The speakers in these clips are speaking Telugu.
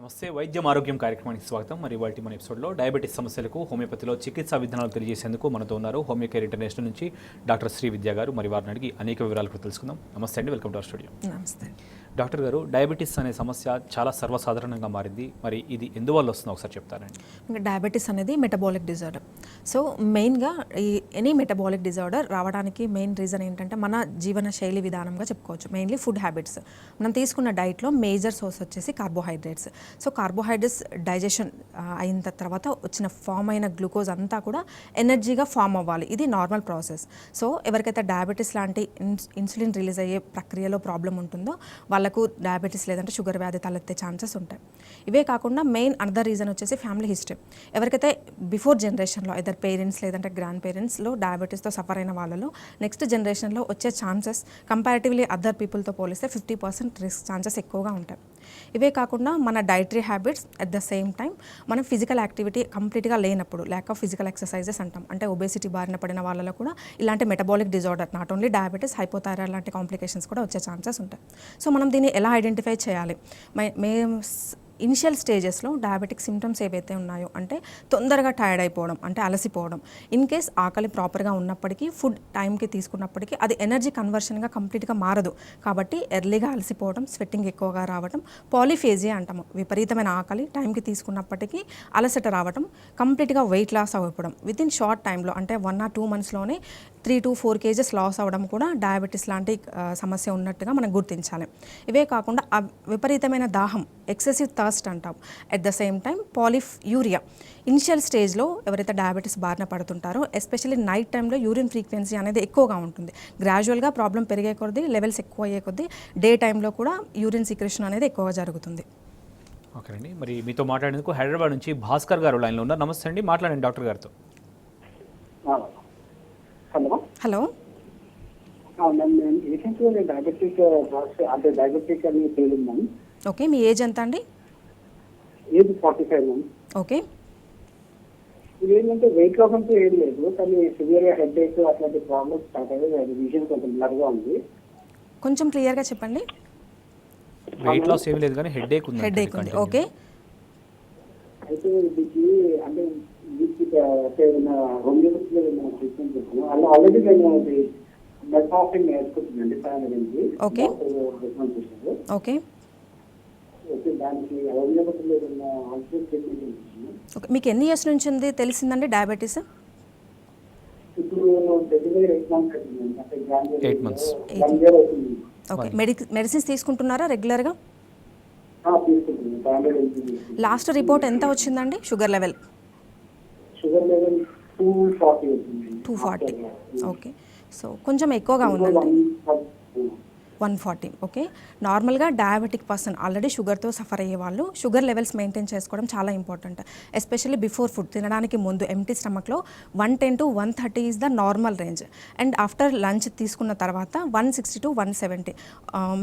నమస్తే వైద్యం ఆరోగ్యం కార్యక్రమానికి స్వాగతం. మరి వాటి మన ఎపిసోడ్లో డయాబెటీస్ సమస్యలకు హోమియోపతిలో చికిత్సా విధానాలు తెలియజేసేందుకు మనతో ఉన్నారు హోమియో కేర్ ఇంటర్నేషనల్ నుంచి డాక్టర్ శ్రీ విద్యా గారు. మరి వారిని అడిగి అనేక వివరాలు తెలుసుకుందాం. నమస్తే అండి, వెల్కమ్ టు అవర్ స్టూడియో. నమస్తే డాక్టర్ గారు, డయాబెటీస్ అనే సమస్య చాలా సర్వసాధారణంగా మారింది. మరి ఇది ఎందువల్ల వస్తుందో ఒకసారి చెప్తారండి. ఇంకా డయాబెటీస్ అనేది మెటబాలిక్ డిజార్డర్. సో మెయిన్గా ఈ ఎనీ మెటబాలిక్ డిజార్డర్ రావడానికి మెయిన్ రీజన్ ఏంటంటే మన జీవన శైలి విధానంగా చెప్పుకోవచ్చు. Mainly food habits. మనం తీసుకున్న డైట్లో మేజర్ సోర్స్ వచ్చేసి కార్బోహైడ్రేట్స్. సో కార్బోహైడ్రేట్స్ డైజెషన్ అయిన తర్వాత వచ్చిన ఫామ్ అయిన గ్లూకోజ్ అంతా కూడా ఎనర్జీగా ఫామ్ అవ్వాలి. ఇది నార్మల్ ప్రాసెస్. సో ఎవరికైతే డయాబెటీస్ లాంటి ఇన్సులిన్ రిలీజ్ అయ్యే ప్రక్రియలో ప్రాబ్లం ఉంటుందో వాళ్ళకు డయాబెటీస్ లేదంటే షుగర్ వ్యాధి తలెత్తే ఛాన్సెస్ ఉంటాయి. ఇవే కాకుండా మెయిన్ అనదర్ రీజన్ వచ్చేసి ఫ్యామిలీ హిస్టరీ. ఎవరికైతే బిఫోర్ జనరేషన్లో ఇద్దరు పేరెంట్స్ లేదంటే గ్రాండ్ పేరెంట్స్లో డయాబెటీస్తో సఫర్ అయిన వాళ్ళలో నెక్స్ట్ జనరేషన్లో వచ్చే ఛాన్సెస్ కంపారిటివ్లీ అదర్ పీపుల్తో పోలిస్తే 50% రిస్క్ ఛాన్సెస్ ఎక్కువగా ఉంటాయి. ఇవే కాకుండా మన dietary habits at the same time మనం ఫిజికల్ యాక్టివిటీ కంప్లీట్గా లేనప్పుడు ల్యాక్ ఆఫ్ ఫిజికల్ ఎక్సర్సైజెస్ అంటాం. అంటే ఒబేసిటీ బారిన పడిన వాళ్ళలో కూడా ఇలాంటి metabolic disorder not only diabetes hypothyroid లాంటి కాంప్లికేషన్స్ కూడా వచ్చే ఛాన్సెస్ ఉంటాయి. సో మనం దీన్ని ఎలా ఐడెంటిఫై చేయాలి? మేము ఇనిషియల్ స్టేజెస్లో డయాబెటిక్ సిమ్టమ్స్ ఏవైతే ఉన్నాయో అంటే తొందరగా టైర్డ్ అయిపోవడం, అంటే అలసిపోవడం, ఇన్ కేస్ ఆకలి ప్రాపర్గా ఉన్నప్పటికీ ఫుడ్ టైంకి తీసుకున్నప్పటికీ అది ఎనర్జీ కన్వర్షన్గా కంప్లీట్గా మారదు. కాబట్టి ఎర్లీగా అలసిపోవడం, స్వెట్టింగ్ ఎక్కువగా రావడం, పాలిఫేజియా అంటాము. విపరీతమైన ఆకలి టైంకి తీసుకున్నప్పటికీ అలసట రావడం, కంప్లీట్గా వెయిట్ లాస్ అవ్వడం వితిన్ షార్ట్ టైంలో అంటే 1 or 2 monthsలోనే 3 to 4 kgs లాస్ అవ్వడం కూడా డయాబెటీస్ లాంటి సమస్య ఉన్నట్టుగా మనం గుర్తించాలి. ఇవే కాకుండా విపరీతమైన దాహం, ఎక్సెసివ్ థర్స్ట్ అంటాం. At the same time polyuria. Initial స్టేజ్లో ఎవరైతే డయాబెటీస్ బారిన పడుతుంటారో ఎస్పెషల్లీ నైట్ టైంలో యూరిన్ ఫ్రీక్వెన్సీ అనేది ఎక్కువగా ఉంటుంది. గ్రాడ్యువల్గా ప్రాబ్లం పెరిగే కొద్దీ లెవెల్స్ ఎక్కువ అయ్యే కొద్దీ డే టైంలో కూడా యూరిన్ సీక్రెషన్ అనేది ఎక్కువగా జరుగుతుంది. ఓకే అండి, మరి మీతో మాట్లాడేందుకు హైదరాబాద్ నుంచి భాస్కర్ గారు లైన్లో ఉన్నారు. నమస్తే అండి, మాట్లాడండి డాక్టర్ గారితో. హలో హలో నేను రీసెంట్గా డయాబెటిక్ అంటే డయాబెటిక్ అని తెలియదు. ఓకే, మీ ఏజ్ ఎంత అండి? Age 45 ma'am. ఓకే, ఇది ఏంటంటే వెయిట్ లాస్ అంటూ ఏం లేదు, కానీ సివియర్గా హెడ్ ఏక్ అట్లాంటి ప్రాబ్లమ్స్ స్టార్ట్ అయ్యి విజన్ కొంచెం బ్లర్గా ఉంది. కొంచెం క్లియర్గా చెప్పండి. వెయిట్ లాస్ ఏమీ లేదు కానీ హెడ్ ఏక్ ఉంది. హెడ్ ఏక్ ఉంది. ఓకే, అయితే దీనికి అంటే హోమియోపతిలో ట్రీట్మెంట్ చేస్తాను. అలా ఆల్రెడీ నేను బ్లడ్ ఫాస్టింగ్ నేర్చుకుంటున్నాండి 500 ఓకే ఓకే దానికి హోమియోపతిలో ఆల్రెడీ ట్రీట్మెంట్ చేస్తున్నాను. ఓకే, మీకు ఎన్ని ఇయర్స్ నుంచి ఉంది తెలిసిందండి డయాబెటీస్? ఇప్పుడు దగ్గర 8 months అవుతుంది. అంటే 8 months. 1 year అవుతుంది. ఓకే, మెడిసిన్స్ తీసుకుంటున్నారా రెగ్యులర్గా? తీసుకుంటున్నాను 500 లాస్ట్ రిపోర్ట్ ఎంత వచ్చిందండి షుగర్ లెవెల్? షుగర్ లెవెల్ 240 అవుతుంది. 240. ఓకే, సో కొంచెం ఎక్కువగా ఉందండి. 140. ఓకే, నార్మల్గా డయాబెటిక్ పర్సన్ ఆల్రెడీ షుగర్తో సఫర్ అయ్యే వాళ్ళు షుగర్ లెవెల్స్ మెయింటైన్ చేసుకోవడం చాలా ఇంపార్టెంట్. ఎస్పెషల్లీ బిఫోర్ ఫుడ్ తినడానికి ముందు ఎంటీ స్టమక్లో 110 to 130 is the normal range. And after lunch తీసుకున్న తర్వాత 160 to 170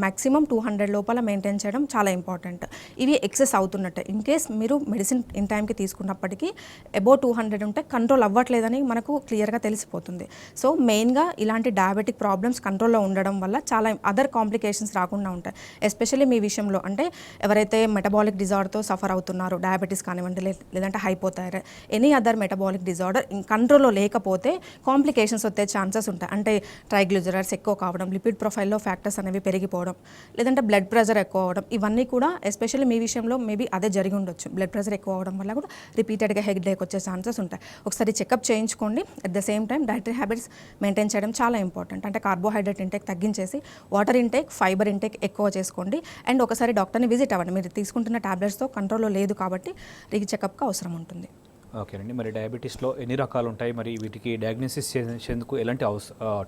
మ్యాక్సిమం 200 లోపల మెయింటైన్ చేయడం చాలా ఇంపార్టెంట్. ఇవి ఎక్సెస్ అవుతున్నట్టే. ఇన్ కేస్ మీరు మెడిసిన్ ఇన్ టైంకి తీసుకున్నప్పటికీ అబౌవ్ 200 ఉంటే కంట్రోల్ అవ్వట్లేదని మనకు క్లియర్గా తెలిసిపోతుంది. సో మెయిన్గా ఇలాంటి డయాబెటిక్ ప్రాబ్లమ్స్ కంట్రోల్లో ఉండడం వల్ల చాలా అదర్ కాంప్లికేషన్స్ రాకుండా ఉంటాయి. ఎస్పెషల్లీ మీ విషయంలో అంటే ఎవరైతే మెటబాలిక్ డిజార్డర్తో సఫర్ అవుతున్నారో, డయాబెటీస్ కానివ్వండి లేదంటే hypothyroid, any other metabolic disorder కంట్రోల్లో లేకపోతే కాంప్లికేషన్స్ వచ్చే ఛాన్సెస్ ఉంటాయి. అంటే ట్రైగ్లిజరైడ్స్ ఎక్కువ కావడం, లిపిడ్ ప్రొఫైల్లో ఫ్యాక్టర్స్ అనేవి పెరిగిపోవడం, లేదంటే బ్లడ్ ప్రెషర్ ఎక్కువ అవ్వడం, ఇవన్నీ కూడా ఎస్పెషల్లీ మీ విషయంలో మేబీ అదే జరిగి ఉండొచ్చు. బ్లడ్ ప్రెషర్ ఎక్కువ అవ్వడం వల్ల కూడా రిపీటెడ్గా హెడ్ ఏక్ వచ్చే ఛాన్సెస్ ఉంటాయి. ఒకసారి చెకప్ చేయించుకోండి. At the same time dietary habits maintain చేయడం చాలా ఇంపార్టెంట్. అంటే కార్బోహైడ్రేట్ ఇంటేక్ తగ్గించేసి వాటర్ ఇంటేక్, ఫైబర్ ఇంటేక్ ఎక్కువ చేసుకోండి. అండ్ ఒకసారి డాక్టర్ని విజిట్ అవ్వండి. మీరు తీసుకుంటున్న టాబ్లెట్స్తో కంట్రోల్లో లేదు కాబట్టి చెకప్కి అవసరం ఉంటుంది. ఓకేనండి, మరి డయాబెటీస్లో ఎన్ని రకాలు ఉంటాయి? మరి వీటికి డయాగ్నోసిస్ చేసేందుకు ఎలాంటి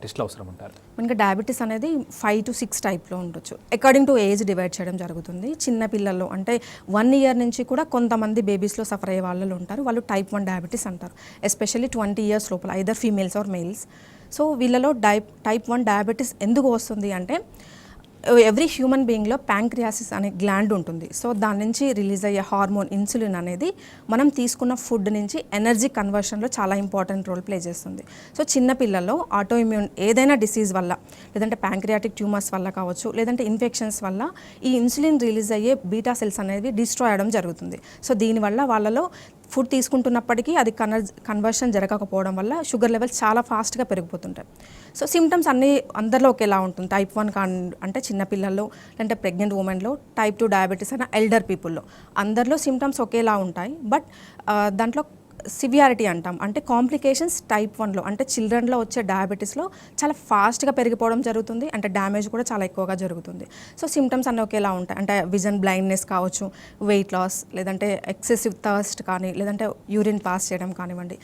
టెస్ట్లు అవసరం ఉంటారు? మనకి డయాబెటీస్ అనేది 5 to 6 టైప్లో ఉండొచ్చు. అకార్డింగ్ టు ఏజ్ డివైడ్ చేయడం జరుగుతుంది. చిన్న పిల్లల్లో అంటే 1 year నుంచి కూడా కొంతమంది బేబీస్లో సఫర్ అయ్యే వాళ్ళు ఉంటారు. వాళ్ళు type 1 డయాబెటీస్ అంటారు. ఎస్పెషల్లీ 20 years లోపల either females or males. So వీళ్ళలో type 1 డయాబెటీస్ ఎందుకు వస్తుంది అంటే ఎవ్రీ హ్యూమన్ బీయింగ్లో ప్యాంక్రియాసిస్ అనే గ్లాండ్ ఉంటుంది. సో దాని నుంచి రిలీజ్ అయ్యే హార్మోన్ ఇన్సులిన్ అనేది మనం తీసుకున్న ఫుడ్ నుంచి ఎనర్జీ కన్వర్షన్లో చాలా ఇంపార్టెంట్ రోల్ ప్లే చేస్తుంది. సో చిన్నపిల్లల్లో ఆటోఇమ్యూన్ ఏదైనా డిసీజ్ వల్ల, లేదంటే ప్యాంక్రియాటిక్ ట్యూమర్స్ వల్ల కావచ్చు, లేదంటే ఇన్ఫెక్షన్స్ వల్ల ఈ ఇన్సులిన్ రిలీజ్ అయ్యే బీటా సెల్స్ అనేవి డిస్ట్రాయ్ అవ్వడం జరుగుతుంది. సో దీనివల్ల వాళ్ళలో ఫుడ్ తీసుకుంటున్నప్పటికీ అది కన్వర్షన్ జరగకపోవడం వల్ల షుగర్ లెవెల్స్ చాలా ఫాస్ట్గా పెరిగిపోతుంటాయి. సో సిమ్టమ్స్ అందరిలో ఒకేలా ఉంటుంది. టైప్ 1 అంటే చిన్నపిల్లల్లో, అంటే ప్రెగ్నెంట్ ఉమెన్లో, టైప్ 2 డయాబెటీస్ అయినా ఎల్డర్ పీపుల్లో అందరిలో సిమ్టమ్స్ ఒకేలా ఉంటాయి. బట్ దాంట్లో సివియారిటీ అంటాం, అంటే కాంప్లికేషన్స్ టైప్ 1లో అంటే చిల్డ్రన్లో వచ్చే డయాబెటీస్లో చాలా ఫాస్ట్గా పెరిగిపోవడం జరుగుతుంది. అంటే డ్యామేజ్ కూడా చాలా ఎక్కువగా జరుగుతుంది. సో సిమ్టమ్స్ అన్నీ ఒకేలా ఉంటాయి. అంటే విజన్ బ్లైండ్నెస్ కావచ్చు, వెయిట్ లాస్, లేదంటే ఎక్సెసివ్ థర్స్ట్ కానీ, లేదంటే యూరిన్ పాస్ చేయడం కానివ్వండి.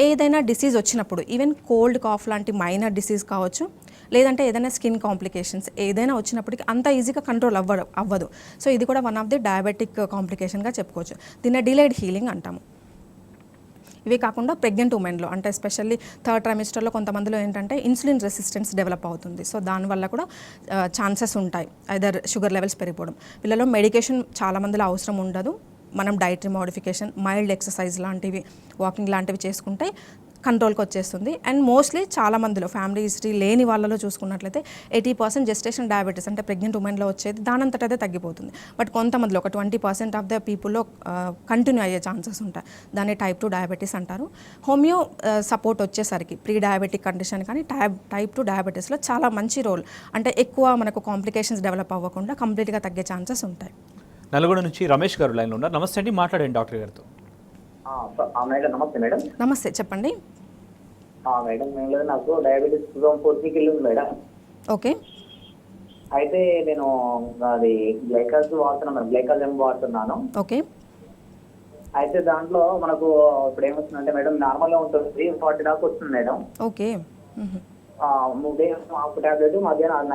ఏదైనా డిసీజ్ వచ్చినప్పుడు, ఈవెన్ కోల్డ్ కాఫ్ లాంటి మైనర్ డిసీజ్ కావచ్చు, లేదంటే ఏదైనా స్కిన్ కాంప్లికేషన్స్ ఏదైనా వచ్చినప్పటికీ అంత ఈజీగా కంట్రోల్ అవ్వదు. సో ఇది కూడా వన్ ఆఫ్ ది డయాబెటిక్ కాంప్లికేషన్గా చెప్పుకోవచ్చు. దీన్ని డిలేడ్ హీలింగ్ అంటాము. ఇవే కాకుండా ప్రెగ్నెంట్ ఉమెన్లో, అంటే ఎస్పెషల్లీ థర్డ్ ట్రైమిస్టర్లో కొంతమందిలో ఏంటంటే ఇన్సులిన్ రెసిస్టెన్స్ డెవలప్ అవుతుంది. సో దానివల్ల కూడా ఛాన్సెస్ ఉంటాయి ఐదర్ షుగర్ లెవెల్స్ పెరిగిపోవడం. వీళ్ళలో మెడికేషన్ చాలా మందిలో అవసరం ఉండదు. మనం డైటరీ మోడిఫికేషన్, మైల్డ్ ఎక్సర్సైజ్ లాంటివి, వాకింగ్ లాంటివి చేసుకుంటే కంట్రోల్కి వచ్చేస్తుంది. అండ్ మోస్ట్లీ చాలా మందిలో ఫ్యామిలీ హిస్టరీ లేని వాళ్ళలో చూసుకున్నట్లయితే 80% జెస్టేషన్ డయాబెటీస్ అంటే ప్రెగ్నెంట్ ఉమెన్లో వచ్చేది దానంతటదే తగ్గిపోతుంది. బట్ కొంతమందిలో ఒక 20% ఆఫ్ ద పీపుల్లో కంటిన్యూ అయ్యే ఛాన్సెస్ ఉంటాయి. దాన్ని టైప్ 2 డయాబెటీస్ అంటారు. హోమియో సపోర్ట్ వచ్చేసరికి ప్రీ డయాబెటిక్ కండిషన్ కానీ టైప్ 2 డయాబెటీస్లో చాలా మంచి రోల్, అంటే ఎక్కువ మనకు కాంప్లికేషన్స్ డెవలప్ అవ్వకుండా కంప్లీట్గా తగ్గే ఛాన్సెస్ ఉంటాయి. నల్గొండ నుంచి రమేష్ గారు లైన్లో ఉన్నారు. నమస్తే అండి, మాట్లాడండి డాక్టర్ గారితో. మేడం నమస్తే మేడం. నమస్తే, చెప్పండి. మేడం మేము నాకు డయాబెటీస్ 2014 వెళ్ళింది మేడం. ఓకే. అయితే నేను అది గ్లైకాజ్ వాడుతున్నాను, గ్లైకాజ్ ఏం వాడుతున్నాను. ఓకే. అయితే దాంట్లో మనకు ఇప్పుడు ఏమొస్తుందంటే మేడం నార్మల్గా ఉంటుంది 40 దాకా వస్తుంది మేడం. ఓకే. ఉదయం హాఫ్ టాబ్లెట్, మధ్యాహ్నం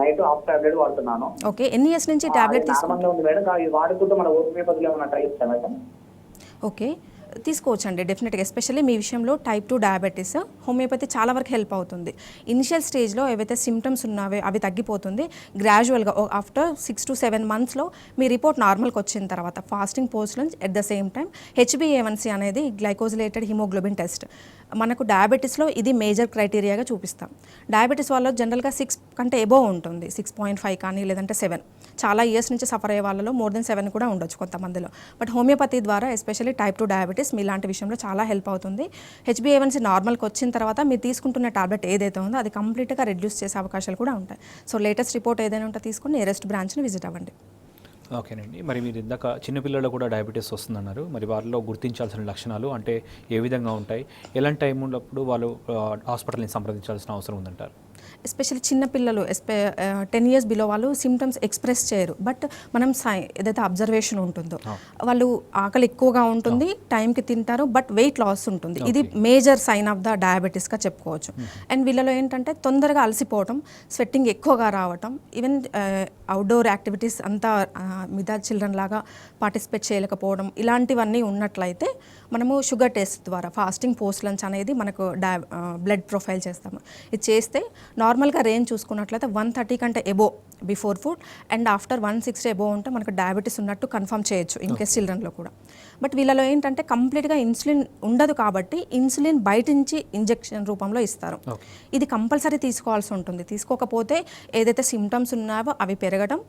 నైట్ హాఫ్ టాబ్లెట్ వాడుతున్నాను. ఓకే. ఎన్ని ఇయర్స్ నుంచి టాబ్లెట్ తీసుకుంటున్నారు? నార్మల్గా ఉంది మేడం. ఇది వాడుకుంటూ మన హోమియోపతిలో ఏమైనా ట్రై చేస్తాం మేడం? ఓకే, తీసుకోవచ్చండి డెఫినెట్గా. ఎస్పెషల్లీ మీ విషయంలో టైప్ 2 డయాబెటీస్ హోమియోపతి చాలా వరకు హెల్ప్ అవుతుంది. ఇనిషియల్ స్టేజ్లో ఏవైతే సిమ్టమ్స్ ఉన్నావో అవి తగ్గిపోతుంది. గ్రాడ్యువల్గా ఆఫ్టర్ 6 to 7 monthsలో మీ రిపోర్ట్ నార్మల్కి వచ్చిన తర్వాత fasting post lunch at the same time HbA1c అనేది గ్లైకోజిలేటెడ్ హిమోగ్లోబిన్ టెస్ట్ మనకు డయాబెటీస్లో ఇది మేజర్ క్రైటీరియాగా చూపిస్తాం. డయాబెటీస్ వాళ్ళలో జనరల్గా 6 కంటే ఎబోవ్ ఉంటుంది, 6.5 కానీ లేదంటే 7. చాలా ఇయర్స్ నుంచి సఫర్ అయ్యే వాళ్ళలో మోర్ దెన్ 7 కూడా ఉండొచ్చు కొంతమందిలో. బట్ హోమియోపతి ద్వారా ఎస్పెషల్లీ టైప్ 2 డయాబెటీస్ మీలాంటి విషయంలో చాలా హెల్ప్ అవుతుంది. HbA1c నార్మల్కి వచ్చిన తర్వాత మీరు తీసుకుంటున్న టాబ్లెట్ ఏదైతే ఉందో అది కంప్లీట్గా రెడ్యూస్ చేసే అవకాశాలు కూడా ఉంటాయి. సో లేటెస్ట్ రిపోర్ట్ ఏదైనా ఉంటే తీసుకుని నియరెస్ట్ బ్రాంచ్ని విజిట్ అవ్వండి. ఓకేనండి. మరి మీరు ఇందాక చిన్నపిల్లల్లో కూడా డయాబెటీస్ వస్తుందన్నారు. మరి వారిలో గుర్తించాల్సిన లక్షణాలు అంటే ఏ విధంగా ఉంటాయి, ఎలాంటి టైం ఉన్నప్పుడు వాళ్ళు హాస్పిటల్ని సంప్రదించాల్సిన అవసరం ఉందంటారు? ఎస్పెషల్లీ చిన్నపిల్లలు 10 years బిలో వాళ్ళు సిమ్టమ్స్ ఎక్స్ప్రెస్ చేయరు. బట్ మనం ఏదైతే అబ్జర్వేషన్ ఉంటుందో వాళ్ళు ఆకలి ఎక్కువగా ఉంటుంది, టైంకి తింటారు, బట్ వెయిట్ లాస్ ఉంటుంది. ఇది మేజర్ సైన్ ఆఫ్ ద డయాబెటీస్గా చెప్పుకోవచ్చు. అండ్ వీళ్ళలో ఏంటంటే తొందరగా అలసిపోవటం, స్వెట్టింగ్ ఎక్కువగా రావటం, ఈవెన్ అవుట్డోర్ యాక్టివిటీస్ అంతా మిగతా చిల్డ్రన్ లాగా పార్టిసిపేట్ చేయలేకపోవడం, ఇలాంటివన్నీ ఉన్నట్లయితే మనము షుగర్ టెస్ట్ ద్వారా ఫాస్టింగ్ పోస్ట్ లంచ్ అనేది మనకు బ్లడ్ ప్రొఫైల్ చేస్తాము. ఇది చేస్తే నార్మల్గా రేంజ్ చూసుకున్నట్లయితే 130 కంటే above before food and after 160 above ఉంటే మనకు డయాబెటీస్ ఉన్నట్టు కన్ఫర్మ్ చేయొచ్చు ఇన్ కేస్ చిల్డ్రన్లో కూడా. బట్ వీళ్ళలో ఏంటంటే కంప్లీట్గా ఇన్సులిన్ ఉండదు కాబట్టి ఇన్సులిన్ బయట నుంచి ఇంజెక్షన్ రూపంలో ఇస్తారు. ఇది కంపల్సరీ తీసుకోవాల్సి ఉంటుంది. తీసుకోకపోతే ఏదైతే సిమ్టమ్స్ ఉన్నాయో అవి పెరగడం,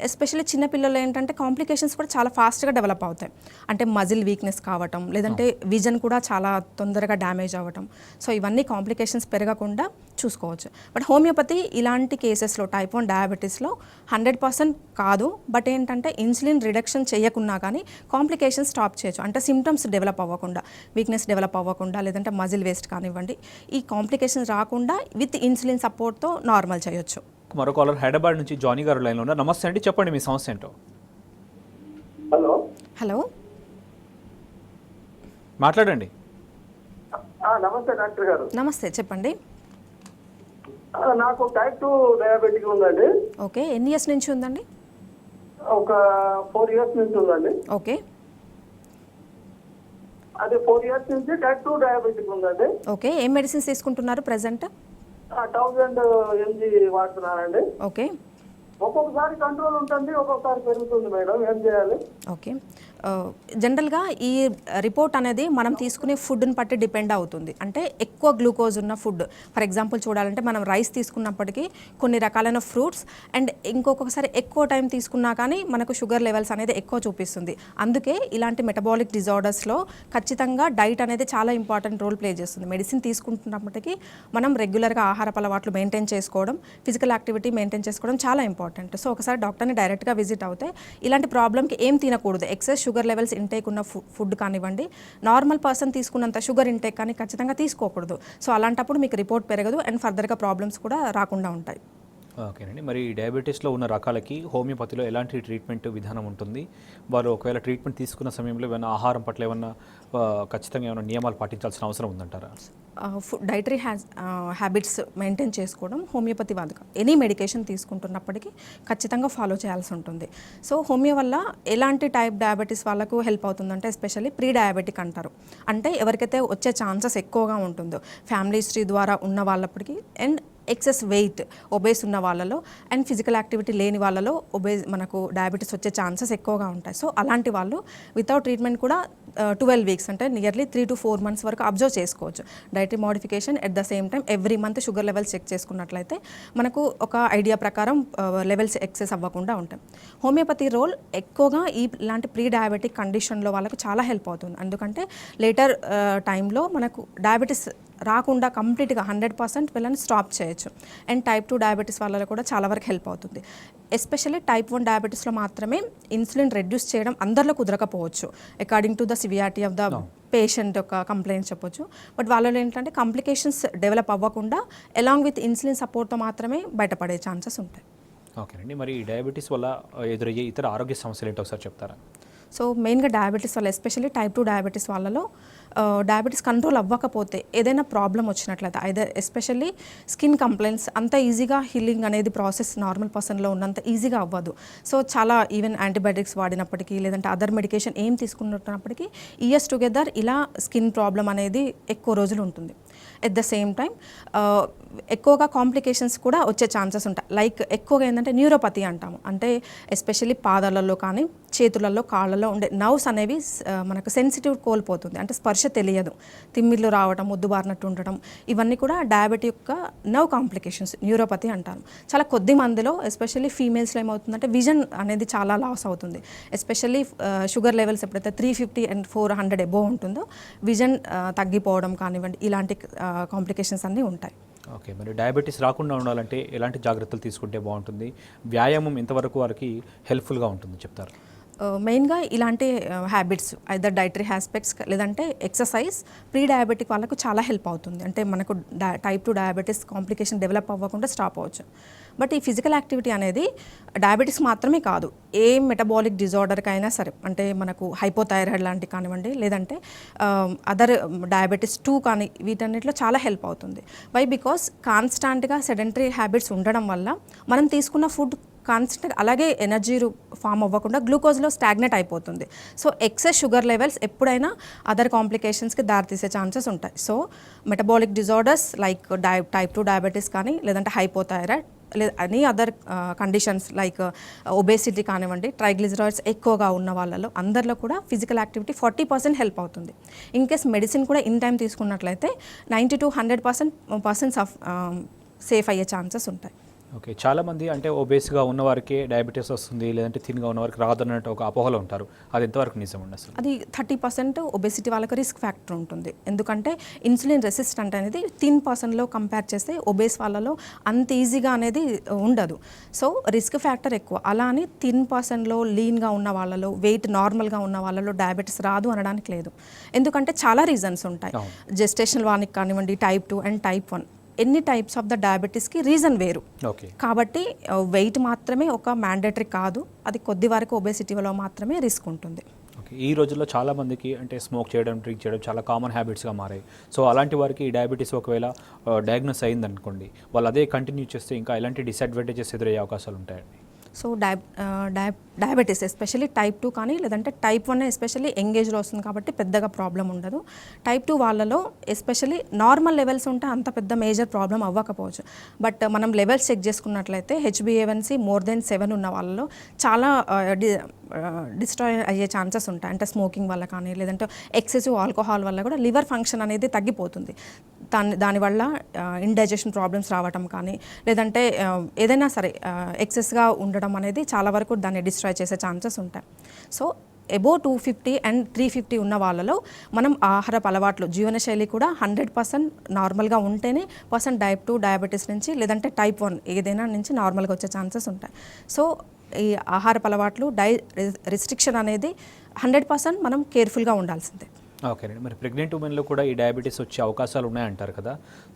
ఎస్పెషల్లీ చిన్నపిల్లలు ఏంటంటే కాంప్లికేషన్స్ కూడా చాలా ఫాస్ట్గా డెవలప్ అవుతాయి. అంటే మజిల్ వీక్నెస్ కావటం, లేదంటే విజన్ కూడా చాలా తొందరగా డ్యామేజ్ అవ్వటం. సో ఇవన్నీ కాంప్లికేషన్స్ పెరగకుండా చూసుకోవచ్చు. బట్ హోమియోపతి ఇలాంటి కేసెస్లో టైప్ 1 డయాబెటీస్లో 100% కాదు. బట్ ఏంటంటే ఇన్సులిన్ రిడక్షన్ చేయకున్నా కానీ కాంప్లికేషన్స్ స్టాప్ చేయొచ్చు. అంటే సిమ్టమ్స్ డెవలప్ అవ్వకుండా, వీక్నెస్ డెవలప్ అవ్వకుండా, లేదంటే మజిల్ వేస్ట్ కానివ్వండి, ఈ కాంప్లికేషన్స్ రాకుండా విత్ ఇన్సులిన్ సపోర్ట్తో నార్మల్ చేయొచ్చు. మరో కాలర్ హైదరాబాద్ నుంచి జానీ గారు లైన్లో ఉన్నారు. నమస్తే అండి, చెప్పండి మీ సమస్య ఏంటో. హలో హలో, మాట్లాడండి. నమస్తే డాక్టర్ గారు. నమస్తే, చెప్పండి. నాకు టైప్ 2 డయాబెటిక్ ఉందండి. ఓకే, ఎన్ని ఇయర్స్ నుంచి ఉందండి? ఒక 4 years నుంచి ఉందండి. ఓకే. అదే 4 years నుంచి టైప్ 2 డయాబెటిక్ ఉందండి. ఓకే, ఏం మెడిసిన్స్ తీసుకుంటున్నారు ప్రజెంట్? 1000 mg వాడుతున్నానండి. ఓకే. ఒక్కొక్కసారి కంట్రోల్ ఉంటుంది, ఒక్కొక్కసారి పెరుగుతుంది మేడం. ఏం చేయాలి? ఓకే. జనరల్గా ఈ రిపోర్ట్ అనేది మనం తీసుకునే ఫుడ్ని బట్టి డిపెండ్ అవుతుంది. అంటే ఎక్కువ గ్లూకోజ్ ఉన్న ఫుడ్, ఫర్ ఎగ్జాంపుల్ చూడాలంటే మనం రైస్ తీసుకున్నప్పటికీ కొన్ని రకాలైన ఫ్రూట్స్ అండ్ ఇంకొకసారి ఎక్కువ టైం తీసుకున్నా కానీ మనకు షుగర్ లెవెల్స్ అనేది ఎక్కువ చూపిస్తుంది. అందుకే ఇలాంటి మెటబాలిక్ డిజార్డర్స్లో ఖచ్చితంగా డైట్ అనేది చాలా ఇంపార్టెంట్ రోల్ ప్లే చేస్తుంది. మెడిసిన్ తీసుకుంటున్నప్పటికీ మనం రెగ్యులర్గా ఆహారపు అలవాట్లు మెయింటైన్ చేసుకోవడం, ఫిజికల్ యాక్టివిటీ మెయింటైన్ చేసుకోవడం చాలా ఇంపార్టెంట్. సో ఒకసారి డాక్టర్ని డైరెక్ట్గా విజిట్ అవుతే ఇలాంటి ప్రాబ్లమ్కి ఏం తినకూడదు, ఎక్సెస్ షుగర్ లెవెల్స్ ఇంటేక్ ఉన్న ఫుడ్ కానివ్వండి, నార్మల్ పర్సన్ తీసుకున్నంత షుగర్ ఇంటేక్ కానీ ఖచ్చితంగా తీసుకోకూడదు. సో అలాంటప్పుడు మీకు రిపోర్ట్ పెరగదు అండ్ ఫర్దర్గా ప్రాబ్లమ్స్ కూడా రాకుండా ఉంటాయి. ఓకేనండి. మరి డయాబెటీస్లో ఉన్న రకాలకి హోమియోపతిలో ఎలాంటి ట్రీట్మెంట్ విధానం ఉంటుంది? వారు ఒకవేళ ట్రీట్మెంట్ తీసుకున్న సమయంలో ఏమైనా ఆహారం పట్ల ఏమన్నా ఖచ్చితంగా ఏమైనా నియమాలు పాటించాల్సిన అవసరం ఉందంటారా? డైటరీ హ్యాబిట్స్ మెయింటైన్ చేసుకోవడం హోమియోపతి వాళ్ళకి ఎనీ మెడికేషన్ తీసుకుంటున్నప్పటికీ ఖచ్చితంగా ఫాలో చేయాల్సి ఉంటుంది. సో హోమియో వల్ల ఎలాంటి టైప్ డయాబెటీస్ వాళ్ళకు హెల్ప్ అవుతుందంటే ఎస్పెషల్లీ ప్రీ డయాబెటిక్ అంటారు. అంటే ఎవరికైతే వచ్చే ఛాన్సెస్ ఎక్కువగా ఉంటుందో ఫ్యామిలీ హిస్టరీ ద్వారా ఉన్న వాళ్ళప్పటికీ అండ్ ఎక్సెస్ వెయిట్ ఒబేస్ ఉన్న వాళ్ళలో అండ్ ఫిజికల్ యాక్టివిటీ లేని వాళ్ళలో మనకు డయాబెటీస్ వచ్చే ఛాన్సెస్ ఎక్కువగా ఉంటాయి. సో అలాంటి వాళ్ళు వితౌట్ ట్రీట్మెంట్ కూడా 12 వీక్స్ అంటే నియర్లీ 3 to 4 months వరకు అబ్జర్వ్ చేసుకోవచ్చు. Dietary modification at the same time every month sugar levels check చేసుకున్నట్లయితే మనకు ఒక ఐడియా ప్రకారం లెవెల్స్ ఎక్సెస్ అవ్వకుండా ఉంటాయి. హోమియోపతి రోల్ ఎక్కువగా ఇలాంటి ప్రీ డయాబెటిక్ కండిషన్లో వాళ్ళకు చాలా హెల్ప్ అవుతుంది. ఎందుకంటే లేటర్ టైంలో మనకు డయాబెటీస్ రాకుండా కంప్లీట్గా 100% వీళ్ళని స్టాప్ చేయొచ్చు. అండ్ టైప్ 2 డయాబెటీస్ వాళ్ళలో కూడా చాలా వరకు హెల్ప్ అవుతుంది. ఎస్పెషల్లీ టైప్ 1 డయాబెటీస్లో మాత్రమే ఇన్సులిన్ రెడ్యూస్ చేయడం అందరిలో కుదరకపోవచ్చు, according to the severity of the patient యొక్క కంప్లైంట్ చెప్పొచ్చు. బట్ వాళ్ళలో ఏంటంటే కాంప్లికేషన్స్ డెవలప్ అవ్వకుండా అలాంగ్ విత్ ఇన్సులిన్ సపోర్ట్తో మాత్రమే బయటపడే ఛాన్సెస్ ఉంటాయి. ఓకేనండి. మరి డయాబెటీస్ వల్ల ఎదురయ్యే ఇతర ఆరోగ్య సమస్యలు ఏంటో ఒకసారి చెప్తారా? సో మెయిన్గా డయాబెటీస్ వల్ల ఎస్పెషల్లీ టైప్ 2 డయాబెటీస్ వాళ్ళలో డయాబెటీస్ కంట్రోల్ అవ్వకపోతే ఏదైనా ప్రాబ్లం వచ్చినట్లయితే అయితే ఎస్పెషల్లీ స్కిన్ కంప్లైంట్స్ అంత ఈజీగా హీలింగ్ అనేది ప్రాసెస్ నార్మల్ పర్సన్లో ఉన్నంత ఈజీగా అవ్వదు. సో చాలా ఈవెన్ యాంటీబయాటిక్స్ వాడినప్పటికీ లేదంటే అదర్ మెడికేషన్ ఏం తీసుకున్నప్పటికీ ఇయర్స్ టుగెదర్ ఇలా స్కిన్ ప్రాబ్లం అనేది ఎక్కువ రోజులు ఉంటుంది. ఎట్ ద సేమ్ టైం ఎక్కువగా కాంప్లికేషన్స్ కూడా వచ్చే ఛాన్సెస్ ఉంటాయి. లైక్ ఎక్కువగా ఏంటంటే న్యూరోపతి అంటాము. అంటే ఎస్పెషల్లీ పాదాలలో కానీ చేతులలో కాళ్ళలో ఉండే నర్వ్స్ అనేవి మనకు సెన్సిటివ్ కోల్పోతుంది. అంటే స్పర్శ తెలియదు, తిమ్మిళ్ళు రావడం, ముద్దుబారినట్టు ఉండటం, ఇవన్నీ కూడా డయాబెటీ యొక్క నర్వ్ కాంప్లికేషన్స్, న్యూరోపతి అంటారు. చాలా కొద్ది మందిలో ఎస్పెషల్లీ ఫీమేల్స్లో ఏమవుతుందంటే విజన్ అనేది చాలా లాస్ అవుతుంది. ఎస్పెషల్లీ షుగర్ లెవెల్స్ ఎప్పుడైతే 350 and 400 అబోవ్ ఉంటుందో విజన్ తగ్గిపోవడం కానివ్వండి, ఇలాంటి కాంప్లికేషన్స్ అన్నీ ఉంటాయి. ఓకే. మరి డయాబెటీస్ రాకుండా ఉండాలంటే ఎలాంటి జాగ్రత్తలు తీసుకుంటే బాగుంటుంది? వ్యాయామం ఎంతవరకు వారికి హెల్ప్ఫుల్గా ఉంటుంది చెప్తారు? మెయిన్గా ఇలాంటి హ్యాబిట్స్ ఐదర్ డైటరీ ఆస్పెక్ట్స్ లేదంటే ఎక్సర్సైజ్ ప్రీ డయాబెటిక్ వాళ్ళకు చాలా హెల్ప్ అవుతుంది. అంటే మనకు టైప్ 2 డయాబెటీస్ కాంప్లికేషన్ డెవలప్ అవ్వకుండా స్టాప్ అవ్వచ్చు. బట్ ఈ ఫిజికల్ యాక్టివిటీ అనేది డయాబెటీస్ మాత్రమే కాదు, ఏ మెటబాలిక్ డిజార్డర్కైనా సరే, అంటే మనకు హైపోథైరాయిడ్ లాంటి కానివ్వండి లేదంటే అదర్ డయాబెటీస్ 2 కానీ వీటన్నిటిలో చాలా హెల్ప్ అవుతుంది. వై? బికాస్ కాన్స్టాంట్గా సెడెంటరీ హ్యాబిట్స్ ఉండడం వల్ల మనం తీసుకున్న ఫుడ్ కాన్స్టెంట్ అలాగే ఎనర్జీ ఫామ్ అవ్వకుండా గ్లూకోజ్లో స్టాగ్నెట్ అయిపోతుంది. సో ఎక్సెస్ షుగర్ లెవెల్స్ ఎప్పుడైనా అదర్ కాంప్లికేషన్స్కి దారితీసే ఛాన్సెస్ ఉంటాయి. So metabolic disorders like type 2 diabetes కానీ లేదంటే హైపోథైరాయిడ్ లేదా any other conditions like obesity కానివ్వండి, ట్రైగ్లిజరాయిడ్స్ ఎక్కువగా ఉన్న వాళ్ళలో అందరిలో కూడా ఫిజికల్ యాక్టివిటీ 40% హెల్ప్ అవుతుంది. ఇన్ కేస్ మెడిసిన్ కూడా ఇన్ టైం తీసుకున్నట్లయితే 90 to 100% సేఫ్ అయ్యే ఛాన్సెస్ ఉంటాయి. ఓకే. చాలామంది అంటే ఒబేస్గా ఉన్నవారికే డయాబెటీస్ వస్తుంది లేదంటే థిన్గా ఉన్నవారికి రాదన్నట్టు ఒక అపోహలో ఉంటారు. అది ఎంతవరకు నిజం అండి అసలు? అది 30% ఒబేసిటీ వాళ్ళకి రిస్క్ ఫ్యాక్టర్ ఉంటుంది. ఎందుకంటే ఇన్సులిన్ రెసిస్టెంట్ అనేది థిన్ పర్సన్లో కంపేర్ చేస్తే ఒబేస్ వాళ్ళలో అంత ఈజీగా అనేది ఉండదు. సో రిస్క్ ఫ్యాక్టర్ ఎక్కువ. అలా అని థిన్ పర్సన్లో లీన్గా ఉన్న వాళ్ళలో వెయిట్ నార్మల్గా ఉన్న వాళ్ళలో డయాబెటీస్ రాదు అనడానికి లేదు. ఎందుకంటే చాలా రీజన్స్ ఉంటాయి. జెస్టేషనల్ వానికి కానివ్వండి, టైప్ 2 అండ్ టైప్ 1 ఎన్ని టైప్స్ ఆఫ్ ద డయాబెటీస్కి రీజన్ వేరు. ఓకే. కాబట్టి వెయిట్ మాత్రమే ఒక మ్యాండేటరీ కాదు, అది కొద్ది వరకు ఒబేసిటీలో మాత్రమే రిస్క్ ఉంటుంది. ఓకే. ఈ రోజుల్లో చాలామందికి అంటే స్మోక్ చేయడం, డ్రింక్ చేయడం చాలా కామన్ హ్యాబిట్స్గా మారాయి. సో అలాంటి వారికి ఈ డయాబెటీస్ ఒకవేళ డయాగ్నోస్ అయిందనుకోండి, వాళ్ళు అదే కంటిన్యూ చేస్తే ఇంకా ఎలాంటి డిసడ్వాంటేజెస్ ఎదురయ్యే అవకాశాలు ఉంటాయండి? సో డయాబెటీస్ ఎస్పెషల్లీ టైప్ 2 కానీ లేదంటే టైప్ 1 ఎస్పెషల్లీ యంగ్ ఏజ్లో వస్తుంది కాబట్టి పెద్దగా ప్రాబ్లం ఉండదు. టైప్ 2 వాళ్ళలో ఎస్పెషల్లీ నార్మల్ లెవెల్స్ ఉంటే అంత పెద్ద మేజర్ ప్రాబ్లం అవ్వకపోవచ్చు. బట్ మనం లెవెల్స్ చెక్ చేసుకున్నట్లయితే HbA1c మోర్ దెన్ 7 ఉన్న వాళ్ళలో చాలా డిస్ట్రాయ్ అయ్యే ఛాన్సెస్ ఉంటాయి. అంటే స్మోకింగ్ వల్ల కానీ లేదంటే ఎక్సెసివ్ ఆల్కహాల్ వల్ల కూడా లివర్ ఫంక్షన్ అనేది తగ్గిపోతుంది. దానివల్ల ఇండైజెషన్ ప్రాబ్లమ్స్ రావటం కానీ లేదంటే ఏదైనా సరే ఎక్సెస్గా ఉండడం అనేది చాలా వరకు దాన్ని డిస్ట్రాయ్ చేసే ఛాన్సెస్ ఉంటాయి. సో అబోవ్ 250 అండ్ 350 ఉన్న వాళ్ళలో మనం ఆహారపు అలవాట్లు జీవనశైలి కూడా 100% నార్మల్గా ఉంటేనే టైప్ 2 డయాబెటీస్ నుంచి లేదంటే టైప్ 1 ఏదైనా నుంచి నార్మల్గా వచ్చే ఛాన్సెస్ ఉంటాయి. సో ఈ ఆహారపు అలవాట్లు రిస్ట్రిక్షన్ అనేది 100% మనం కేర్ఫుల్గా ఉండాల్సిందే. ఓకేనండి. మరి ప్రెగ్నెంట్ ఉమెన్లో కూడా ఈ డయాబెటీస్ వచ్చే అవకాశాలు ఉన్నాయంటారు కదా.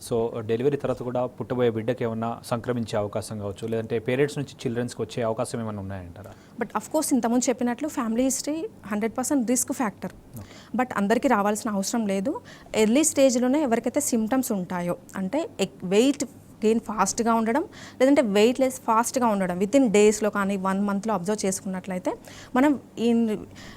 సో డెలివరీ తర్వాత కూడా పుట్టబోయే బిడ్డకి ఏమన్నా సంక్రమించే అవకాశం కావచ్చు, లేదంటే పేరెంట్స్ నుంచి చిల్డ్రన్స్కి వచ్చే అవకాశం ఏమైనా ఉన్నాయంటారా? బట్ అఫ్ కోర్స్ ఇంతకుముందు చెప్పినట్లు family history 100% risk factor. But అందరికీ రావాల్సిన అవసరం లేదు. ఎర్లీ స్టేజ్లోనే ఎవరికైతే సిమ్టమ్స్ ఉంటాయో అంటే వెయిట్ గెయిన్ ఫాస్ట్గా ఉండడం లేదంటే వెయిట్ లెస్ ఫాస్ట్గా ఉండడం విత్ ఇన్ డేస్లో కానీ 1 మంత్లో అబ్జర్వ్ చేసుకున్నట్లయితే మనం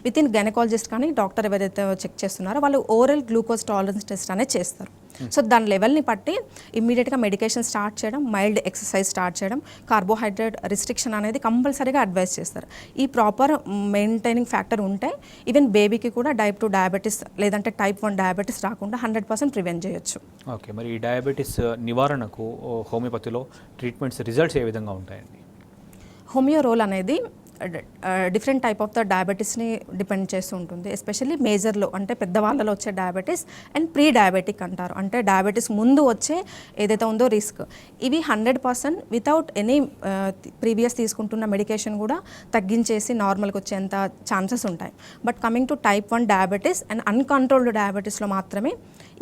విత్ ఇన్ గైనకాలజిస్ట్ కానీ డాక్టర్ ఎవరైతే చెక్ చేస్తున్నారో వాళ్ళు ఓరల్ గ్లూకోజ్ టాలరెన్స్ టెస్ట్ అనేది చేస్తారు. సో దాని లెవెల్ని బట్టి ఇమ్మీడియట్గా మెడికేషన్ స్టార్ట్ చేయడం, మైల్డ్ ఎక్సర్సైజ్ స్టార్ట్ చేయడం, కార్బోహైడ్రేట్ రిస్ట్రిక్షన్ అనేది కంపల్సరీగా అడ్వైస్ చేస్తారు. ఈ ప్రాపర్ మెయింటైనింగ్ ఫ్యాక్టర్ ఉంటే ఈవెన్ బేబీకి కూడా టైప్ 2 డయాబెటీస్ లేదంటే టైప్ 1 డయాబెటీస్ రాకుండా 100% ప్రివెంట్ చేయొచ్చు. ఓకే, మరి ఈ డయాబెటీస్ నివారణకు హోమియోపతిలో ట్రీట్మెంట్స్ రిజల్ట్స్ ఏ విధంగా ఉంటాయండి? హోమియో రోల్ అనేది డిఫరెంట్ టైప్ ఆఫ్ ద డయాబెటీస్ని డిపెండ్ చేస్తూ ఉంటుంది. ఎస్పెషల్లీ మేజర్లో అంటే పెద్దవాళ్ళలో వచ్చే డయాబెటీస్ అండ్ ప్రీ డయాబెటిక్ అంటారు. అంటే డయాబెటీస్ ముందు వచ్చే ఏదైతే ఉందో రిస్క్, ఇవి 100% వితౌట్ ఎనీ ప్రీవియస్ తీసుకుంటున్న మెడికేషన్ కూడా తగ్గించేసి నార్మల్కి వచ్చేంత ఛాన్సెస్ ఉంటాయి. But coming to type 1 diabetes and uncontrolled డయాబెటీస్లో మాత్రమే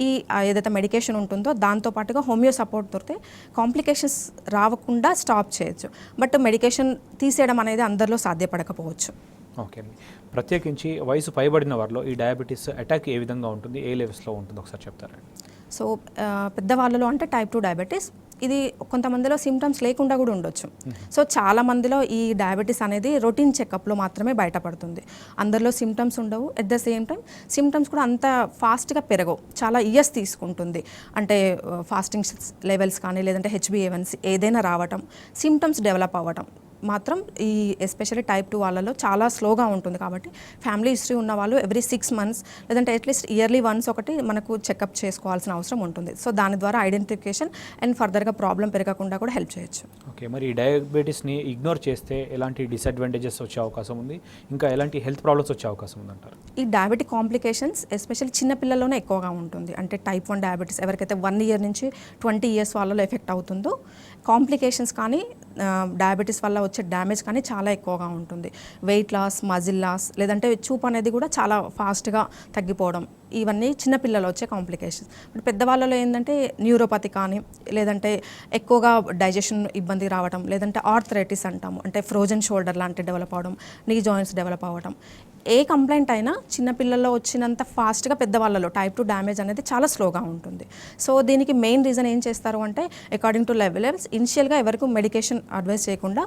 ఈ ఏదైతే మెడికేషన్ ఉంటుందో దాంతో పాటుగా హోమియో సపోర్ట్ దొరికితే కాంప్లికేషన్స్ రాకుండా స్టాప్ చేయొచ్చు. బట్ మెడికేషన్ తీసేయడం అనేది అందరిలో సాధ్యపడకపోవచ్చు. ఓకే అండి. ప్రత్యేకించి వయసు పైబడిన వారిలో ఈ డయాబెటీస్ అటాక్ ఏ విధంగా ఉంటుంది, ఏ లెవెల్స్లో ఉంటుందో ఒకసారి చెప్తారండి? సో పెద్దవాళ్ళలో అంటే టైప్ 2 డయాబెటీస్ ఇది కొంతమందిలో సిమ్టమ్స్ లేకుండా కూడా ఉండొచ్చు. సో చాలా మందిలో ఈ డయాబెటీస్ అనేది రొటీన్ చెకప్లో మాత్రమే బయటపడుతుంది. అందరిలో సిమ్టమ్స్ ఉండవు. At the same time symptoms కూడా అంత ఫాస్ట్గా పెరగవు. చాలా ఇయర్స్ తీసుకుంటుంది. అంటే ఫాస్టింగ్ లెవెల్స్ కానీ లేదంటే HbA1c ఏదైనా రావటం, సిమ్టమ్స్ డెవలప్ అవ్వటం మాత్రం ఈ ఎస్పెషల్లీ టైప్ 2 వాళ్ళలో చాలా స్లోగా ఉంటుంది. కాబట్టి ఫ్యామిలీ హిస్టరీ ఉన్న వాళ్ళు ఎవ్రీ 6 months లేదంటే అట్లీస్ట్ ఇయర్లీ వన్స్ ఒకటి మనకు చెకప్ చేసుకోవాల్సిన అవసరం ఉంటుంది. సో దాని ద్వారా ఐడెంటిఫికేషన్ అండ్ ఫర్దర్గా ప్రాబ్లం పెరగకుండా కూడా హెల్ప్ చేయొచ్చు. ఓకే, మరి ఈ డయాబెటీస్ని ఇగ్నోర్ చేస్తే ఎలాంటి డిసడ్వాంటేజెస్ వచ్చే అవకాశం ఉంది, ఇంకా ఎలాంటి హెల్త్ ప్రాబ్లమ్స్ వచ్చే అవకాశం ఉందంటారు? ఈ డయాబెటిక్ కాంప్లికేషన్స్ ఎస్పెషల్లీ చిన్నపిల్లల్లోనే ఎక్కువగా ఉంటుంది. అంటే టైప్ 1 డయాబెటీస్ ఎవరికైతే 1 year నుంచి 20 years వాళ్ళలో ఎఫెక్ట్ అవుతుందో కాంప్లికేషన్స్ కానీ డయాబెటీస్ వల్ల వచ్చే డ్యామేజ్ కానీ చాలా ఎక్కువగా ఉంటుంది. వెయిట్ లాస్, మజిల్ లాస్ లేదంటే చూపు అనేది కూడా చాలా ఫాస్ట్గా తగ్గిపోవడం, ఇవన్నీ చిన్నపిల్లలు వచ్చే కాంప్లికేషన్స్. బట్ పెద్దవాళ్ళలో ఏంటంటే న్యూరోపతి కానీ లేదంటే ఎక్కువగా డైజెషన్ ఇబ్బంది రావడం, లేదంటే ఆర్థరైటిస్ అంటాము అంటే ఫ్రోజన్ షోల్డర్ లాంటివి డెవలప్ అవ్వడం, నీ జాయింట్స్ డెవలప్ అవ్వడం, ఏ కంప్లైంట్ అయినా చిన్నపిల్లల్లో వచ్చినంత ఫాస్ట్గా పెద్దవాళ్ళలో టైప్ 2 డ్యామేజ్ అనేది చాలా స్లోగా ఉంటుంది. సో దీనికి మెయిన్ రీజన్ ఏం చేస్తారు అంటే అకార్డింగ్ టు లెవెల్స్ ఇనిషియల్గా ఎవరికి మెడికేషన్ అడ్వైస్ చేయకుండా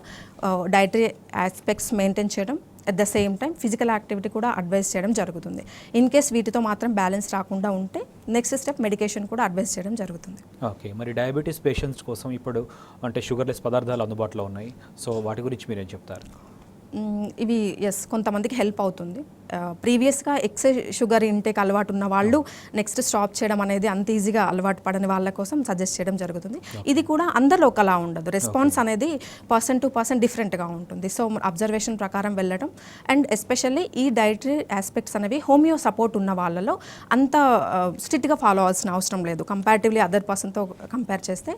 డైటరీ ఆస్పెక్ట్స్ మెయింటైన్ చేయడం, at the same time physical activity కూడా అడ్వైస్ చేయడం జరుగుతుంది. ఇన్ కేస్ వీటితో మాత్రం బ్యాలెన్స్ రాకుండా ఉంటే నెక్స్ట్ స్టెప్ మెడికేషన్ కూడా అడ్వైస్ చేయడం జరుగుతుంది. ఓకే, మరి డయాబెటీస్ పేషెంట్స్ కోసం ఇప్పుడు అంటే షుగర్లెస్ పదార్థాలు అందుబాటులో ఉన్నాయి. సో వాటి గురించి మీరేం చెప్తారు? ఇవి కొంతమందికి హెల్ప్ అవుతుంది. ప్రీవియస్గా ఎక్సెస్ షుగర్ ఇంటేక్ అలవాటు ఉన్న వాళ్ళు నెక్స్ట్ స్టాప్ చేయడం అనేది అంత ఈజీగా అలవాటు పడని వాళ్ళ కోసం సజెస్ట్ చేయడం జరుగుతుంది. ఇది కూడా అందరిలో ఒకలా ఉండదు. రెస్పాన్స్ అనేది పర్సన్ టు పర్సన్ డిఫరెంట్గా ఉంటుంది. సో అబ్జర్వేషన్ ప్రకారం వెళ్ళడం అండ్ ఎస్పెషల్లీ ఈ డైటరీ ఆస్పెక్ట్స్ అనేవి హోమియో సపోర్ట్ ఉన్న వాళ్ళలో అంత స్ట్రిక్ట్గా ఫాలో అవ్వాల్సిన అవసరం లేదు. కంపారిటివ్లీ అదర్ పర్సన్తో కంపేర్ చేస్తే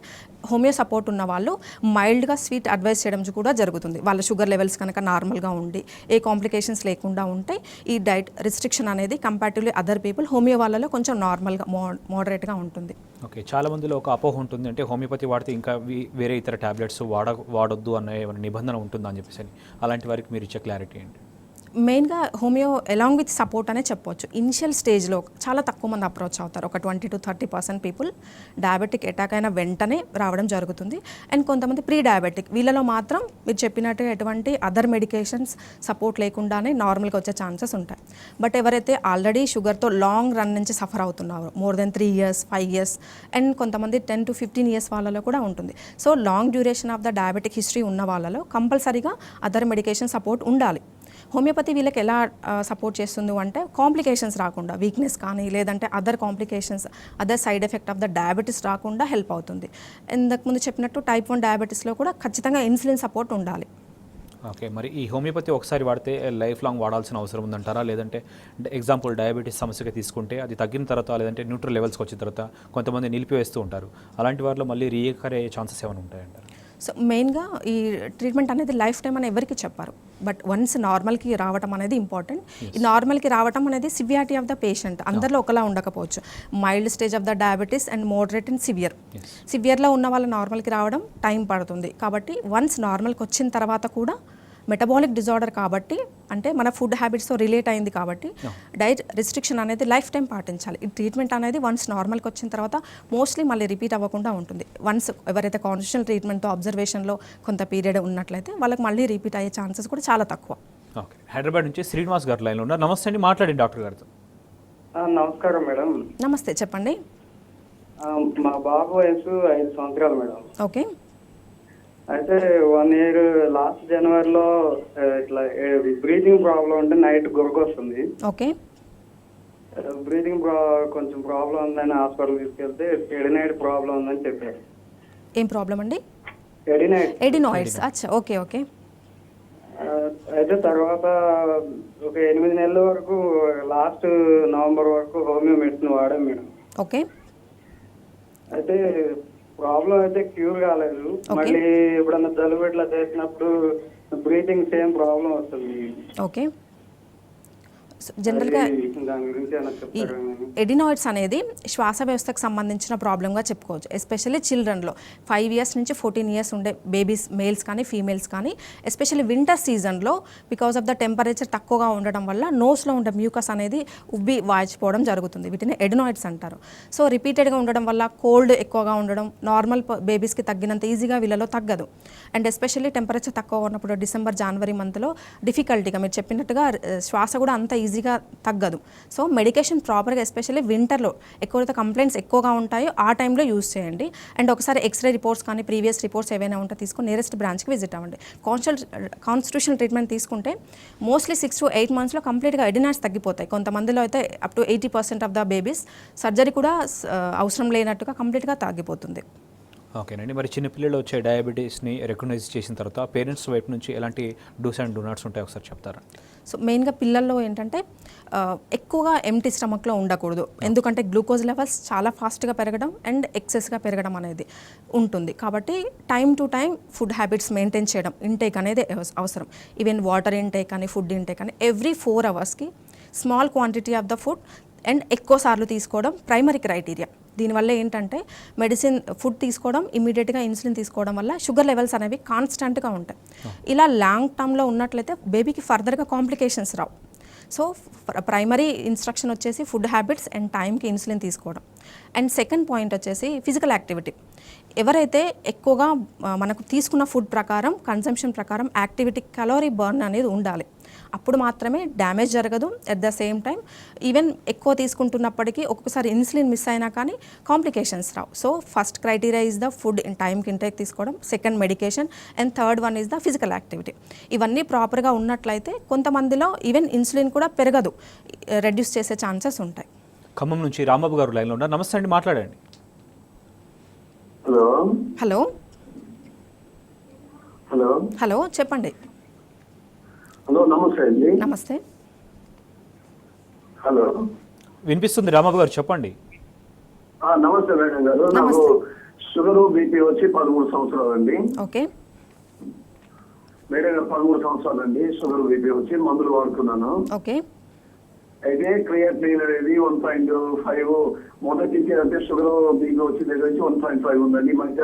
హోమియో సపోర్ట్ ఉన్న వాళ్ళు మైల్డ్గా స్వీట్ అడ్వైస్ చేయడం కూడా జరుగుతుంది. వాళ్ళ షుగర్ లెవెల్స్ కనుక నార్మల్గా ఉండి ఏ కాంప్లికేషన్స్ లేకుండా ఉంటే ఈ డైట్ రిస్ట్రిక్షన్ అనేది కంపారిటివ్లీ అదర్ పీపుల్ హోమియో వాళ్ళలో కొంచెం నార్మల్గా మోడరేట్గా ఉంటుంది. ఓకే, చాలా మందిలో ఒక అపోహ ఉంటుంది, అంటే హోమియోపతి వాడితే ఇంకా వేరే ఇతర టాబ్లెట్స్ వాడొద్దు అనే నిబంధన ఉంటుందా అని చెప్పేసి. అలాంటి వారికి మీరు ఇచ్చే క్లారిటీ ఏంటి? మెయిన్గా హోమియో అలాంగ్ విత్ సపోర్ట్ అనే చెప్పొచ్చు. ఇనిషియల్ స్టేజ్లో చాలా తక్కువ మంది అప్రోచ్ అవుతారు. ఒక 20 to 30% పీపుల్ డయాబెటిక్ అటాక్ అయిన వెంటనే రావడం జరుగుతుంది. అండ్ కొంతమంది ప్రీ డయాబెటిక్, వీళ్ళలో మాత్రం మీరు చెప్పినట్టు ఎటువంటి అదర్ మెడికేషన్స్ సపోర్ట్ లేకుండానే నార్మల్గా వచ్చే ఛాన్సెస్ ఉంటాయి. బట్ ఎవరైతే ఆల్రెడీ షుగర్తో లాంగ్ రన్ నుంచి సఫర్ అవుతున్నారో, more than 3 years 5 years and కొంతమంది 10 to 15 years వాళ్ళలో కూడా ఉంటుంది. So long duration of the diabetic history ఉన్న వాళ్ళలో కంపల్సరీగా అదర్ మెడికేషన్ సపోర్ట్ ఉండాలి. హోమియోపతి వీళ్ళకి ఎలా సపోర్ట్ చేస్తుంది అంటే కాంప్లికేషన్స్ రాకుండా, వీక్నెస్ కానీ లేదంటే other complications, other side effect of the diabetes రాకుండా హెల్ప్ అవుతుంది. ఇంతకుముందు చెప్పినట్టు టైప్ 1 డయాబెటీస్లో కూడా ఖచ్చితంగా ఇన్సులిన్ సపోర్ట్ ఉండాలి. ఓకే, మరి ఈ హోమియోపతి ఒకసారి వాడితే లైఫ్ లాంగ్ వాడాల్సిన అవసరం ఉందంటారా? లేదంటే ఎగ్జాంపుల్ డయాబెటీస్ సమస్యగా తీసుకుంటే అది తగ్గిన తర్వాత లేదంటే న్యూట్రల్ లెవెల్స్కి వచ్చిన తర్వాత కొంతమంది నిలిపివేస్తూ ఉంటారు. అలాంటి వారిలో మళ్ళీ రీకర్ అయ్యే ఛాన్సెస్ ఏమైనా ఉంటాయంటారు? సో మెయిన్గా ఈ ట్రీట్మెంట్ అనేది లైఫ్ టైం అని ఎవరికి చెప్పారు. బట్ వన్స్ నార్మల్కి రావటం అనేది ఇంపార్టెంట్. ఈ నార్మల్కి రావటం అనేది సివియారిటీ ఆఫ్ ద పేషెంట్ అందరిలో ఒకలా ఉండకపోవచ్చు. Mild stage of the diabetes and moderate and సివియర్లో ఉన్న వాళ్ళ నార్మల్కి రావడం టైం పడుతుంది. కాబట్టి వన్స్ నార్మల్కి వచ్చిన తర్వాత కూడా మెటబాలిక్ డిజార్డర్ కాబట్టి, అంటే మన ఫుడ్ హ్యాబిట్స్తో రిలేట్ అయింది కాబట్టి డైట్ రిస్ట్రిక్షన్ అనేది లైఫ్ టైం పాటించాలి. ఈ ట్రీట్మెంట్ అనేది వన్స్ నార్మల్కి వచ్చిన తర్వాత మోస్ట్లీ మళ్ళీ రిపీట్ అవ్వకుండా ఉంటుంది. వన్స్ ఎవరైతే కాన్స్టిట్యూషనల్ ట్రీట్మెంట్తో అబ్జర్వేషన్లో కొంత పీరియడ్ ఉన్నట్లయితే వాళ్ళకి మళ్ళీ రిపీట్ అయ్యే ఛాన్సెస్ కూడా చాలా తక్కువ. ఓకే, హైదరాబాద్ నుంచి శ్రీనివాస్ గారు లైన్లో ఉన్నారు. నమస్తే అండి, మాట్లాడండి డాక్టర్ గారితో. నమస్కారం మేడం. నమస్తే, చెప్పండి. మా బాబు వయసు 5 సంవత్సరాలు మేడం. ఓకే. అయితే 1 year లాస్ట్ జనవరిలో ఇట్లా బ్రీతింగ్ ప్రాబ్లం అంటే నైట్ గురక వస్తుంది. ఓకే. బ్రీతింగ్ కొంచెం ప్రాబ్లం ఉందని హాస్పిటల్ తీసుకెళ్తే ఎడినైడ్ ప్రాబ్లం ఉందని చెప్పారు. ఏం ప్రాబ్లం అండి? ఎడినాయిడ్స్. అచ్చా, ఓకే ఓకే. అయితే తర్వాత ఒక 8 నెలల వరకు, లాస్ట్ నవంబర్ వరకు హోమియో మెడిసిన్ వాడాం మేడం. ఓకే. అయితే ప్రాబ్లం అయితే క్యూర్ కాలేదు. మళ్ళీ ఎప్పుడన్నా జలుబు ఇట్లా చేసినప్పుడు బ్రీతింగ్ సేమ్ ప్రాబ్లం వస్తుంది. ఓకే. జనరల్గా దాని గురించి ఏమైనా చెప్తారా? ఎడినాయిడ్స్ అనేది శ్వాస వ్యవస్థకు సంబంధించిన ప్రాబ్లంగా చెప్పుకోవచ్చు. ఎస్పెషల్లీ చిల్డ్రన్లో 5 years నుంచి 14 years ఉండే బేబీస్, మేల్స్ కానీ ఫీమేల్స్ కానీ, ఎస్పెషల్లీ వింటర్ సీజన్లో బికాస్ ఆఫ్ ద టెంపరేచర్ తక్కువగా ఉండడం వల్ల నోస్లో ఉండే మ్యూకస్ అనేది ఉబ్బి వాచిపోవడం జరుగుతుంది. వీటిని ఎడినాయిడ్స్ అంటారు. సో రిపీటెడ్గా ఉండడం వల్ల, కోల్డ్ ఎక్కువగా ఉండడం, నార్మల్ బేబీస్కి తగ్గినంత ఈజీగా వీళ్ళలో తగ్గదు. అండ్ ఎస్పెషల్లీ టెంపరేచర్ తక్కువ ఉన్నప్పుడు డిసెంబర్ జనవరి మంత్లో డిఫికల్టీగా మీరు చెప్పినట్టుగా శ్వాస కూడా అంత ఈజీగా తగ్గదు. సో మెడికేషన్ ప్రాపర్గా, ఎస్పెషల్లీ వింటర్లో ఎక్కువైతే కంప్లైంట్స్ ఎక్కువగా ఉంటాయో ఆ టైంలో యూజ్ చేయండి. అండ్ ఒకసారి ఎక్స్రే రిపోర్ట్స్ కానీ ప్రీవియస్ రిపోర్ట్స్ ఏవైనా ఉంటే తీసుకొని నియరెస్ట్ బ్రాంచ్కి విజిట్ అవ్వండి. కాన్స్టిట్యూషనల్ ట్రీట్మెంట్ తీసుకుంటే మోస్ట్లీ 6 to 8 monthsలో కంప్లీట్గా ఎడినాయిడ్స్ తగ్గిపోతాయి. కొంతమందిలో అయితే up to 80% of the babies surgery కూడా అవసరం లేనట్టుగా కంప్లీట్గా తగ్గిపోతుంది. ఓకేనండి, మరి చిన్నపిల్లలు వచ్చే డయాబెటీస్ని రికగ్నైజ్ చేసిన తర్వాత పేరెంట్స్ వైపు నుంచి ఎలాంటి డూస్ అండ్ డోనాట్స్ ఉంటాయి ఒకసారి చెప్తారా? సో మెయిన్గా పిల్లల్లో ఏంటంటే ఎక్కువగా ఎంటీ స్టమక్లో ఉండకూడదు. ఎందుకంటే గ్లూకోజ్ లెవెల్స్ చాలా ఫాస్ట్గా పెరగడం అండ్ ఎక్సెస్గా పెరగడం అనేది ఉంటుంది. కాబట్టి time to time food habits maintain చేయడం, ఇంటేక్ అనేది అవసరం. ఈవెన్ వాటర్ ఇంటేక్ కానీ ఫుడ్ ఇంటేక్ కానీ every 4 hours small quantity of the food and ఎక్కువ సార్లు తీసుకోవడం ప్రైమరీ క్రైటీరియా. దీనివల్ల ఏంటంటే మెడిసిన్, ఫుడ్ తీసుకోవడం, ఇమీడియట్గా ఇన్సులిన్ తీసుకోవడం వల్ల షుగర్ లెవెల్స్ అనేవి కాన్స్టెంట్గా ఉంటాయి. ఇలా లాంగ్ టర్మ్లో ఉన్నట్లయితే బేబీకి ఫర్దర్గా కాంప్లికేషన్స్ రావు. సో ప్రైమరీ ఇన్స్ట్రక్షన్ వచ్చేసి ఫుడ్ హ్యాబిట్స్ అండ్ టైంకి ఇన్సులిన్ తీసుకోవడం. అండ్ సెకండ్ పాయింట్ వచ్చేసి ఫిజికల్ యాక్టివిటీ. ఎవరైతే ఎక్కువగా మనకు తీసుకున్న ఫుడ్ ప్రకారం, కన్సంప్షన్ ప్రకారం యాక్టివిటీ, కలోరీ బర్న్ అనేది ఉండాలి. అప్పుడు మాత్రమే డ్యామేజ్ జరగదు. At the same time even ఎక్కువ తీసుకుంటున్నప్పటికీ ఒక్కొక్కసారి ఇన్సులిన్ మిస్ అయినా కానీ complications Rao. So first criteria is the food in టైంకి ఇంటేక్ తీసుకోవడం, second medication, and third one is the physical activity. ఇవన్నీ ప్రాపర్గా ఉన్నట్లయితే కొంతమందిలో ఈవెన్ ఇన్సులిన్ కూడా పెరగదు, రెడ్యూస్ చేసే ఛాన్సెస్ ఉంటాయి. ఖమ్మం నుంచి రాంబాబు గారు లైన్లో ఉన్నారు. నమస్తే అండి, మాట్లాడండి. హలో హలో హలో హలో చెప్పండి. హలో నమస్తే అండి. నమస్తే. హలో వినిపిస్తుంది రాంబాబు గారు, చెప్పండి. నమస్తే మేడం గారు. నాకు షుగర్ బీపీ వచ్చి 13 సంవత్సరాలు అండి. ఓకే. మేడం గారు 13 సంవత్సరాలు అండి. షుగర్ బీపీ వచ్చి మందులు వాడుతున్నాను. ఓకే. అయితే క్రియాటినిన్ అనేది 1.5 మొదటి నుంచి అంటే షుగర్ మీకు వచ్చిన దగ్గర నుంచి 1.5 ఉందండి. ఈ మధ్య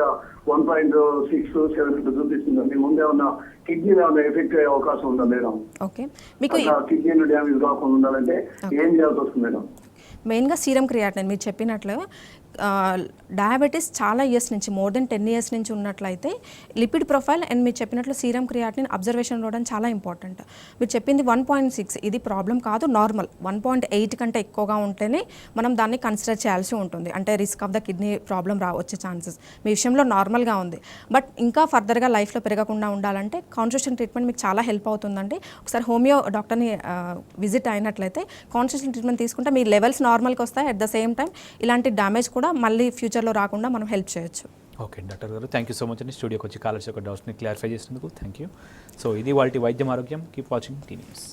1.6, 7 చూపిస్తుందండి. ముందే ఉన్న కిడ్నీ ఏమైనా ఎఫెక్ట్ అయ్యే అవకాశం ఉందా మేడం? ఓకే, మీకు కిడ్నీ డ్యామేజ్ కాకుండా ఉండాలంటే ఏం చేయాల్సి వస్తుంది మేడం? మెయిన్గా సీరం క్రియాటినిన్ మీరు చెప్పినట్లు డయాబెటీస్ చాలా ఇయర్స్ నుంచి మోర్ దెన్ 10 years నుంచి ఉన్నట్లయితే లిపిడ్ ప్రొఫైల్ అండ్ మీరు చెప్పినట్లు సీరం క్రియాటినిన్ అబ్జర్వేషన్ ఇవ్వడం చాలా ఇంపార్టెంట్. మీరు చెప్పింది 1.6 ఇది ప్రాబ్లం కాదు, నార్మల్. 1.8 కంటే ఎక్కువగా ఉంటేనే మనం దాన్ని కన్సిడర్ చేయాల్సి ఉంటుంది, అంటే risk of the kidney problem వచ్చే ఛాన్సెస్. మీ విషయంలో నార్మల్గా ఉంది, బట్ ఇంకా ఫర్దర్గా లైఫ్లో పెరగకుండా ఉండాలంటే కాన్స్టిట్యూషన్ ట్రీట్మెంట్ మీకు చాలా హెల్ప్ అవుతుందండి. ఒకసారి హోమియో డాక్టర్ని విజిట్ అయినట్లయితే కాన్స్టిట్యూషన్ ట్రీట్మెంట్ తీసుకుంటే మీ లెవెల్స్ నార్మల్కి వస్తాయి. అట్ ద సేమ్ టైం ఇలాంటి డ్యామేజ్ కూడా మళ్ళీ ఫ్యూచర్లో రాకుండా మనం హెల్ప్ చేయొచ్చు. ఓకే డాక్టర్ గారు, థ్యాంక్ యూ సో మచ్ అండి స్టూడియోకి వచ్చి కాలర్స్ యొక్క డౌట్స్ని క్లారిఫై చేసినందుకు థ్యాంక్ యూ. సో ఇది వాళ్ళ వైద్యం ఆరోగ్యం. Keep watching tea news.